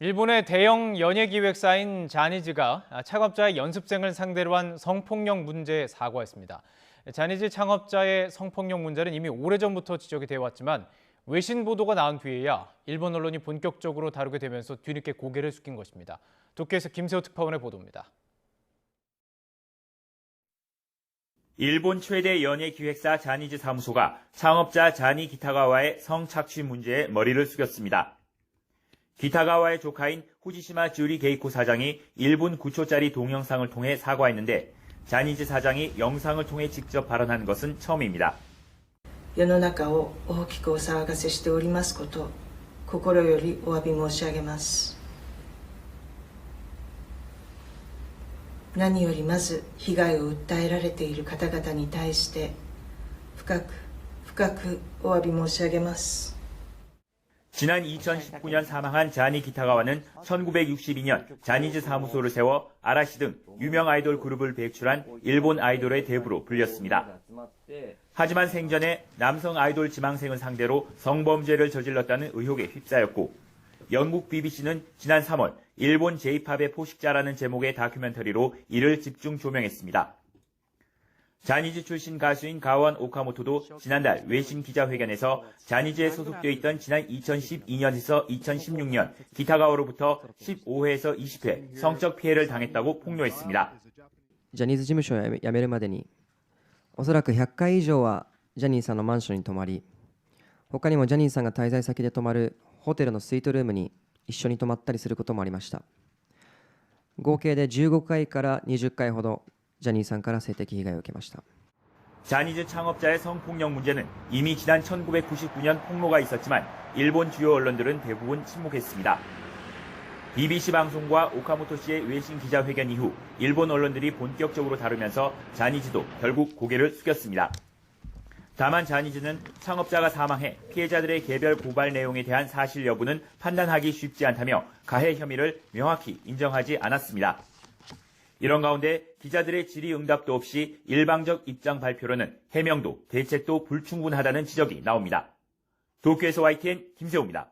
일본의 대형 연예기획사인 자니즈가 창업자의 연습생을 상대로 한 성폭력 문제에 사과했습니다. 자니즈 창업자의 성폭력 문제는 이미 오래전부터 지적이 되어 왔지만 외신 보도가 나온 뒤에야 일본 언론이 본격적으로 다루게 되면서 뒤늦게 고개를 숙인 것입니다. 도쿄에서 김세호 특파원의 보도입니다. 일본 최대 연예기획사 자니즈 사무소가 창업자 자니 기타가와의 성착취 문제에 머리를 숙였습니다. 기타가와의 조카인 후지시마 주리 게이코 사장이 1분 9초짜리 동영상을 통해 사과했는데 자니즈 사장이 영상을 통해 직접 발언한 것은 처음입니다. 世の中を大きくお騒がせしておりますこと、心よりお詫び申し上げます。何よりまず被害を訴えられている方々に対して深くお詫び申し上げます。 지난 2019년 사망한 자니 기타가와는 1962년 자니즈 사무소를 세워 아라시 등 유명 아이돌 그룹을 배출한 일본 아이돌의 대부로 불렸습니다. 하지만 생전에 남성 아이돌 지망생을 상대로 성범죄를 저질렀다는 의혹에 휩싸였고 영국 BBC는 지난 3월 일본 J-팝의 포식자라는 제목의 다큐멘터리로 이를 집중 조명했습니다. 자니즈 출신 가수인 가원 오카모토도 지난달 외신 기자회견에서 자니즈에 소속되어 있던 지난 2012년에서 2016년 기타가와로부터 15회에서 20회 성적 피해를 당했다고 폭로했습니다. ジャニーズ事務所を辞めるまでにおそらく100回以上はジャニーさんのマンションに泊まり、他にもジャニーさんが滞在先で泊まるホテルのスイートルームに一緒に泊まったりすることもありました。合計で15回から20回ほどジャニーさんから性的被害を受けました。 자니즈 창업자의 성폭력 문제는 이미 지난 1999년 폭로가 있었지만 일본 주요 언론들은 대부분 침묵했습니다. BBC 방송과 오카모토 씨의 외신 기자회견 이후 일본 언론들이 본격적으로 다루면서 자니즈도 결국 고개를 숙였습니다. 다만 자니즈는 창업자가 사망해 피해자들의 개별 고발 내용에 대한 사실 여부는 판단하기 쉽지 않다며 가해 혐의를 명확히 인정하지 않았습니다. 이런 가운데 기자들의 질의응답도 없이 일방적 입장 발표로는 해명도 대책도 불충분하다는 지적이 나옵니다. 도쿄에서 YTN 김세호입니다.